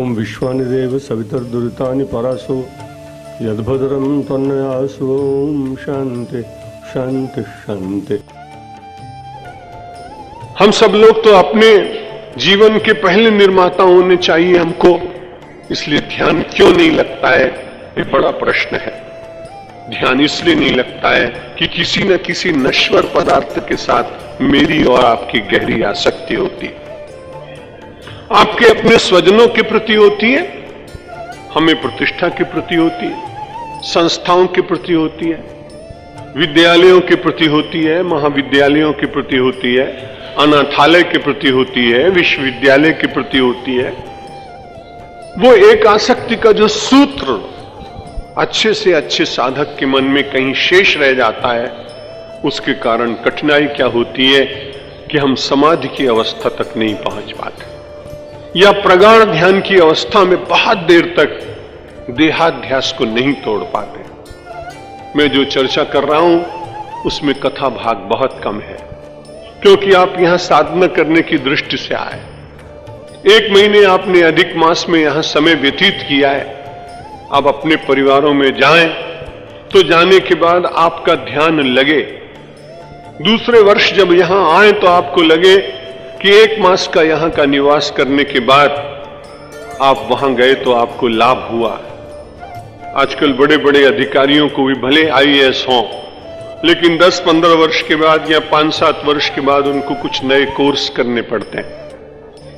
ओम विश्वानि देव सवितर्दुरितानि परासो यद्भद्रं तन्नयासु। ओम शांति शांति शांति। हम सब लोग तो अपने जीवन के पहले निर्माता होने चाहिए हमको, इसलिए ध्यान क्यों नहीं लगता है, ये बड़ा प्रश्न है। ध्यान इसलिए नहीं लगता है कि किसी न किसी नश्वर पदार्थ के साथ मेरी और आपकी गहरी आसक्ति होती है। आपके अपने स्वजनों के प्रति होती है, हमें प्रतिष्ठा के प्रति होती है, संस्थाओं के प्रति होती है, विद्यालयों के प्रति होती है, महाविद्यालयों के प्रति होती है, अनाथालय के प्रति होती है, विश्वविद्यालय के प्रति होती है। वो एक आसक्ति का जो सूत्र अच्छे से अच्छे साधक के मन में कहीं शेष रह जाता है, उसके कारण कठिनाई क्या होती है कि हम समाधि की अवस्था तक नहीं पहुंच पाते, या प्रगाढ़ ध्यान की अवस्था में बहुत देर तक देहाध्यास को नहीं तोड़ पाते। मैं जो चर्चा कर रहा हूं उसमें कथा भाग बहुत कम है, क्योंकि आप यहां साधना करने की दृष्टि से आए। 1 महीने आपने अधिक मास में यहां समय व्यतीत किया है। अब अपने परिवारों में जाएं तो जाने के बाद आपका ध्यान लगे। दूसरे वर्ष जब यहां आए तो आपको लगे कि 1 मास का यहां का निवास करने के बाद आप वहां गए तो आपको लाभ हुआ। आजकल बड़े बड़े अधिकारियों को भी भले IAS हों, लेकिन 10-15 वर्ष के बाद या 5-7 वर्ष के बाद उनको कुछ नए कोर्स करने पड़ते हैं।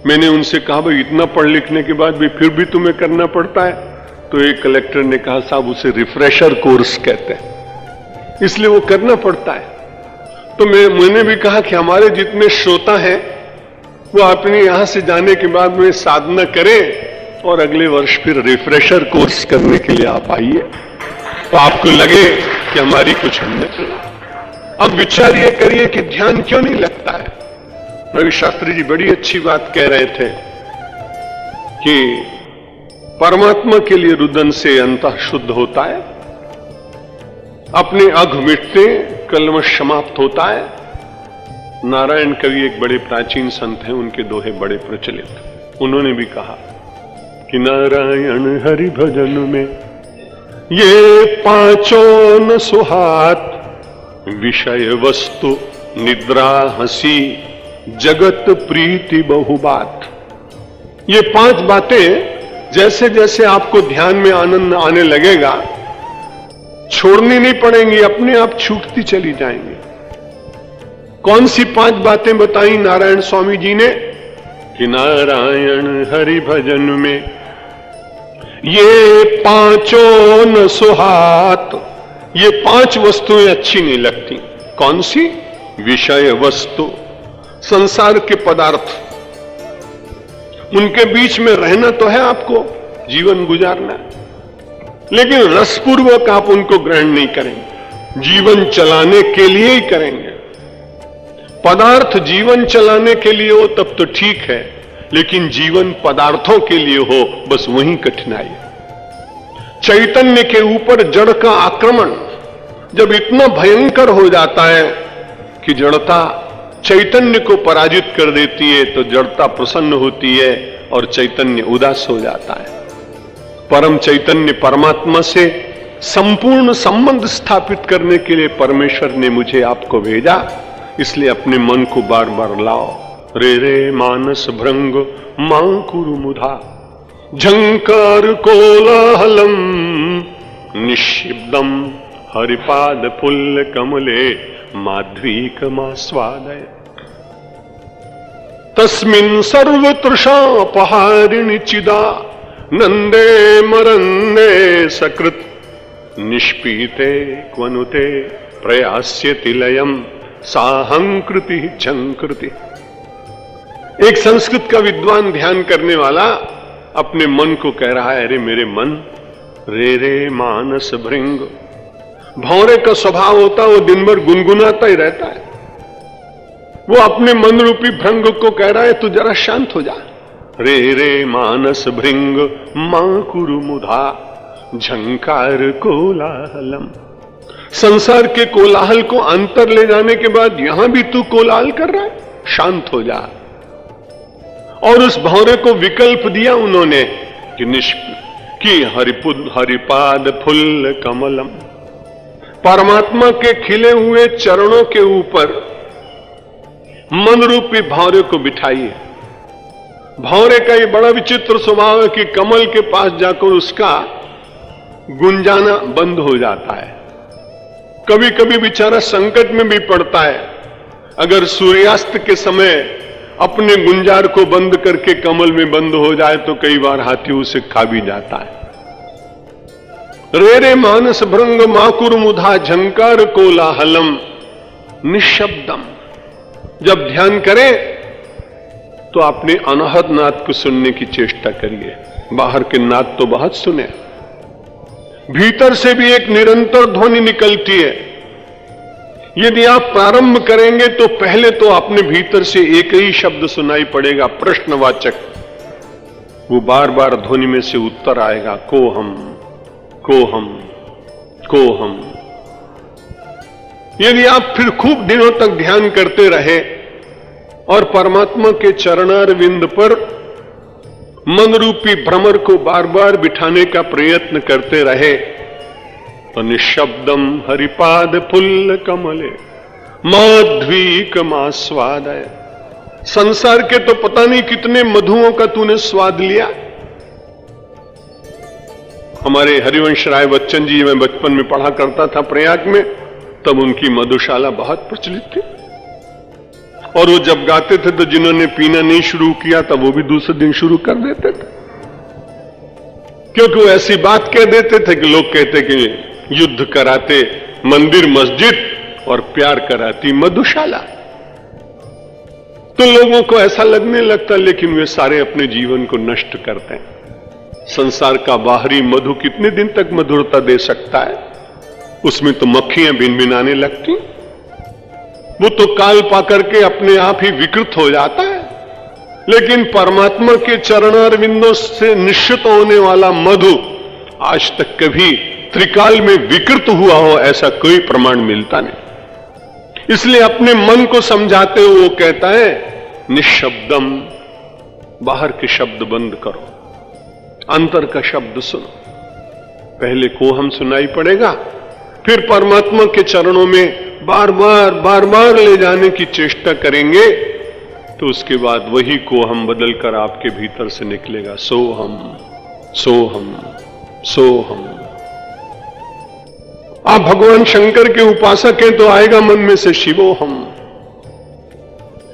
मैंने उनसे कहा, भाई इतना पढ़ लिखने के बाद भी फिर भी तुम्हें करना पड़ता है? तो एक कलेक्टर ने कहा, साहब उसे रिफ्रेशर कोर्स कहते हैं, इसलिए वो करना पड़ता है। तो मैंने भी कहा कि हमारे जितने श्रोता हैं वो अपने यहां से जाने के बाद में साधना करें और अगले वर्ष फिर रिफ्रेशर कोर्स करने के लिए आप आइए, तो आपको लगे कि हमारी कुछ हिम्मत है। अब विचार ये करिए कि ध्यान क्यों नहीं लगता है। रवि शास्त्री जी बड़ी अच्छी बात कह रहे थे कि परमात्मा के लिए रुदन से अंतः शुद्ध होता है, अपने अघ मिटते कलमश समाप्त होता है। नारायण कवि एक बड़े प्राचीन संत हैं, उनके दोहे बड़े प्रचलित। उन्होंने भी कहा कि नारायण हरि भजन में ये पांचों न सुहात, विषय वस्तु निद्रा हंसी जगत प्रीति बहुबात। ये 5 बातें जैसे जैसे आपको ध्यान में आनंद आने लगेगा छोड़नी नहीं पड़ेंगी, अपने आप छूटती चली जाएंगी। कौन सी 5 बातें बताई नारायण स्वामी जी ने कि नारायण हरि भजन में ये पांचों न सुहात, ये 5 वस्तुएं अच्छी नहीं लगती। कौन सी? विषय वस्तु, संसार के पदार्थ, उनके बीच में रहना तो है आपको, जीवन गुजारना, लेकिन रसपूर्वक आप उनको ग्रहण नहीं करेंगे, जीवन चलाने के लिए ही करेंगे। पदार्थ जीवन चलाने के लिए हो तब तो ठीक है, लेकिन जीवन पदार्थों के लिए हो, बस वही कठिनाई है। चैतन्य के ऊपर जड़ का आक्रमण जब इतना भयंकर हो जाता है कि जड़ता चैतन्य को पराजित कर देती है, तो जड़ता प्रसन्न होती है और चैतन्य उदास हो जाता है। परम चैतन्य परमात्मा से संपूर्ण संबंध स्थापित करने के लिए परमेश्वर ने मुझे आपको भेजा, इसलिए अपने मन को बार बार लाओ। रे रे मानस भृंग मां कुरु मुधा, झंकार कोलाहलम निशिब्दम हरिपाद पुल्ल कमले माध्वीकमास्वादय। तस्मिन् सर्वतृषापहारिणि चिदा नंदे मरंदे सकृत निष्पीते क्वनुते प्रयास्यति लयम साहंकृति झंकृति। एक संस्कृत का विद्वान ध्यान करने वाला अपने मन को कह रहा है, अरे मेरे मन, रे रे मानस भृंग। भौरे का स्वभाव होता है, वो दिन भर गुनगुनाता ही रहता है। वो अपने मन रूपी भृंग को कह रहा है, तू जरा शांत हो जा। रे रे मानस भृंग मां कुरु मुधा, झंकार कोलाहलम। संसार के कोलाहल को अंतर ले जाने के बाद यहां भी तू कोलाहल कर रहा है, शांत हो जा। और उस भौरे को विकल्प दिया उन्होंने कि हरिपाद फुल्ल कमलम, परमात्मा के खिले हुए चरणों के ऊपर मन रूपी भौरे को बिठाइए। भौरे का ये बड़ा विचित्र स्वभाव है कि कमल के पास जाकर उसका गुंजाना बंद हो जाता है। कभी कभी बेचारा संकट में भी पड़ता है। अगर सूर्यास्त के समय अपने गुंजार को बंद करके कमल में बंद हो जाए तो कई बार हाथी उसे खा भी जाता है। रे रे मानस भृंग माकुर मुधा झंकार कोलाहलम निशब्दम। जब ध्यान करें तो अपने अनाहत नाद को सुनने की चेष्टा करिए। बाहर के नाद तो बहुत सुने, भीतर से भी एक निरंतर ध्वनि निकलती है। यदि आप प्रारंभ करेंगे तो पहले तो अपने भीतर से एक ही शब्द सुनाई पड़ेगा, प्रश्नवाचक। वो बार बार ध्वनि में से उत्तर आएगा, कोहम कोहम कोहम। यदि आप फिर खूब दिनों तक ध्यान करते रहे और परमात्मा के चरणारविंद पर मन रूपी भ्रमर को बार बार बिठाने का प्रयत्न करते रहे तो निशब्दम हरिपाद फुल्ल कमले माध्वीकमास्वादय। संसार के तो पता नहीं कितने मधुओं का तूने स्वाद लिया। हमारे हरिवंश राय बच्चन जी, मैं बचपन में पढ़ा करता था प्रयाग में, तब उनकी मधुशाला बहुत प्रचलित थी। और वो जब गाते थे तो जिन्होंने पीना नहीं शुरू किया तब वो भी दूसरे दिन शुरू कर देते थे, क्योंकि वो ऐसी बात कह देते थे कि लोग कहते कि युद्ध कराते मंदिर मस्जिद और प्यार कराती मधुशाला। तो लोगों को ऐसा लगने लगता, लेकिन वे सारे अपने जीवन को नष्ट करते हैं। संसार का बाहरी मधु कितने दिन तक मधुरता दे सकता है? उसमें तो मक्खियां भिनभिनाने लगती, वो तो काल पाकर के अपने आप ही विकृत हो जाता है। लेकिन परमात्मा के चरणारविंदों से निश्चित होने वाला मधु आज तक कभी त्रिकाल में विकृत हुआ हो ऐसा कोई प्रमाण मिलता नहीं। इसलिए अपने मन को समझाते हुए वो कहता है, निशब्दम, बाहर के शब्द बंद करो, अंतर का शब्द सुनो। पहले कोहम सुनाई पड़ेगा, फिर परमात्मा के चरणों में बार बार ले जाने की चेष्टा करेंगे तो उसके बाद वही कोहम बदलकर आपके भीतर से निकलेगा, सोहम सोहम सोहम। आप भगवान शंकर के उपासक हैं तो आएगा मन में से शिवोहम।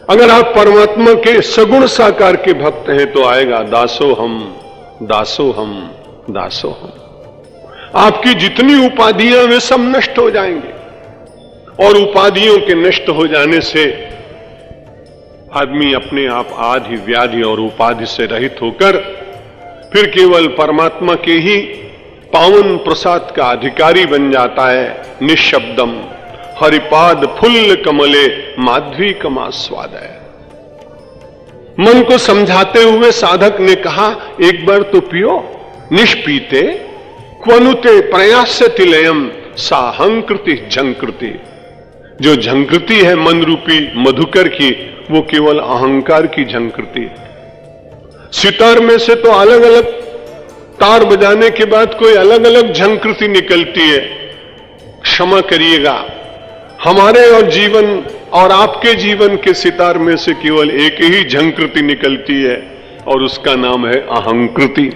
अगर आप परमात्मा के सगुण साकार के भक्त हैं तो आएगा दासोहम दासोहम दासोहम। आपकी जितनी उपाधियां वे सब नष्ट हो जाएंगे, और उपाधियों के नष्ट हो जाने से आदमी अपने आप आदि व्याधि और उपाधि से रहित होकर फिर केवल परमात्मा के ही पावन प्रसाद का अधिकारी बन जाता है। निशब्दम हरिपाद फुल्ल कमले माध्वी कमास्वादय। मन को समझाते हुए साधक ने कहा, एक बार तो पियो। निष्पीते क्वनुते प्रयास्यति लयम साहंकृति झंकृति। जो झंकृति है मन रूपी मधुकर की, वो केवल अहंकार की झंकृति है। सितार में से तो अलग अलग तार बजाने के बाद कोई अलग अलग झंकृति निकलती है। क्षमा करिएगा, हमारे और जीवन और आपके जीवन के सितार में से केवल एक ही झंकृति निकलती है और उसका नाम है अहंकृति।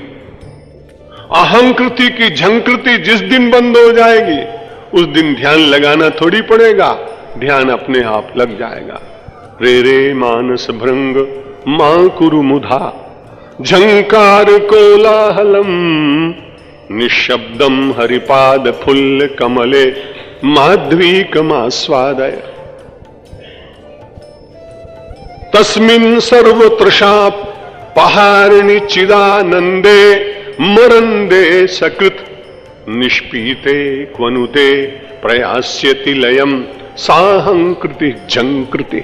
अहंकृति की झंकृति जिस दिन बंद हो जाएगी उस दिन ध्यान लगाना थोड़ी पड़ेगा, ध्यान अपने आप लग जाएगा। रे रे मानस भृंग मां कुरु मुधा झंकार कोलाहलम निशब्दम हरिपाद फुल्ल कमले माध्वी कमास्वादय। तस्मिन् सर्वतृषा पहारिणि चिदानंदे मरंदे सकृत निष्पीते क्वनुते प्रयास्यति लयम साहंकृति झंकृति।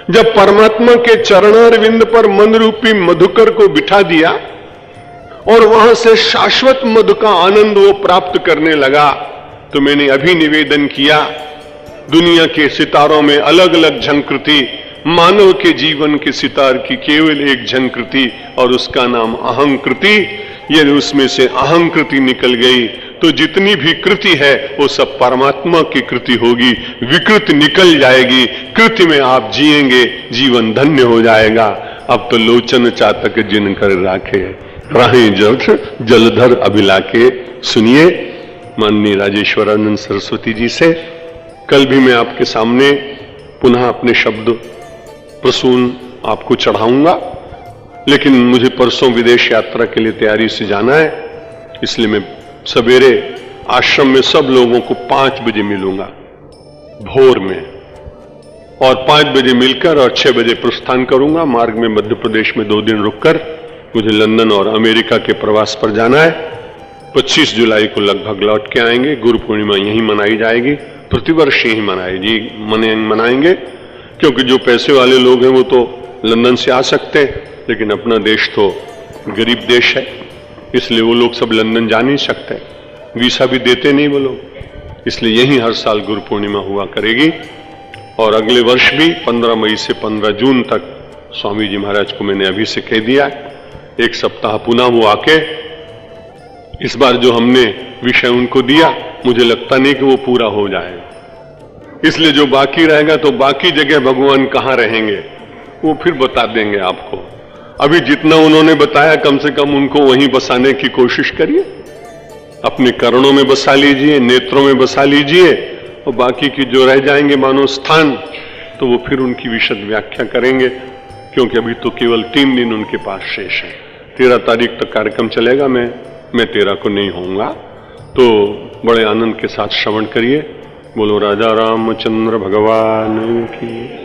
जब परमात्मा के चरणारविंद पर मन रूपी मधुकर को बिठा दिया और वहां से शाश्वत मधु का आनंद वो प्राप्त करने लगा, तो मैंने अभी निवेदन किया, दुनिया के सितारों में अलग अलग झंकृति, मानव के जीवन के सितार की केवल एक झंकृति और उसका नाम अहंकृति। यदि उसमें से अहंकृति निकल गई तो जितनी भी कृति है वो सब परमात्मा की कृति होगी, विकृति निकल जाएगी, कृति में आप जिएंगे, जीवन धन्य हो जाएगा। अब तो लोचन चातक जिन कर राखे, राहें जलधर अभिलाके। सुनिए माननीय राजेश्वरानंद सरस्वती जी से। कल भी मैं आपके सामने पुनः अपने शब्द प्रसून आपको चढ़ाऊंगा, लेकिन मुझे परसों विदेश यात्रा के लिए तैयारी से जाना है, इसलिए मैं सवेरे आश्रम में सब लोगों को 5 बजे मिलूंगा भोर में, और 5 बजे मिलकर और 6 बजे प्रस्थान करूंगा। मार्ग में मध्य प्रदेश में 2 दिन रुककर मुझे लंदन और अमेरिका के प्रवास पर जाना है। 25 जुलाई को लगभग लौट के आएंगे। गुरु पूर्णिमा यहीं मनाई जाएगी, प्रतिवर्ष यहीं मनाएंगे, क्योंकि जो पैसे वाले लोग हैं वो तो लंदन से आ सकते हैं, लेकिन अपना देश तो गरीब देश है, इसलिए वो लोग सब लंदन जा नहीं सकते, वीसा भी देते नहीं वो लोग, इसलिए यहीं हर साल गुरु पूर्णिमा हुआ करेगी। और अगले वर्ष भी 15 मई से 15 जून तक स्वामी जी महाराज को मैंने अभी से कह दिया, 1 सप्ताह पुनः वो आके इस बार जो हमने विषय उनको दिया, मुझे लगता नहीं कि वो पूरा हो जाएगा, इसलिए जो बाकी रहेगा तो बाकी जगह भगवान कहां रहेंगे वो फिर बता देंगे आपको। अभी जितना उन्होंने बताया कम से कम उनको वहीं बसाने की कोशिश करिए, अपने करणों में बसा लीजिए, नेत्रों में बसा लीजिए, और बाकी की जो रह जाएंगे मानो स्थान, तो वो फिर उनकी विशद व्याख्या करेंगे, क्योंकि अभी तो केवल 3 दिन उनके पास शेष है। 13 तारीख तक कार्यक्रम चलेगा, मैं 13 को नहीं होऊंगा, तो बड़े आनंद के साथ श्रवण करिए। बोलो राजा रामचंद्र भगवान की।